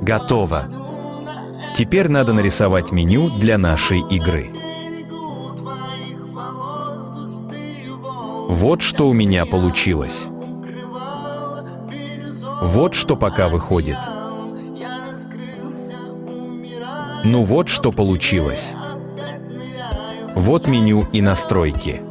Готово. Теперь надо нарисовать меню для нашей игры. Вот что у меня получилось. Вот что пока выходит. Ну вот что получилось. Вот меню и настройки.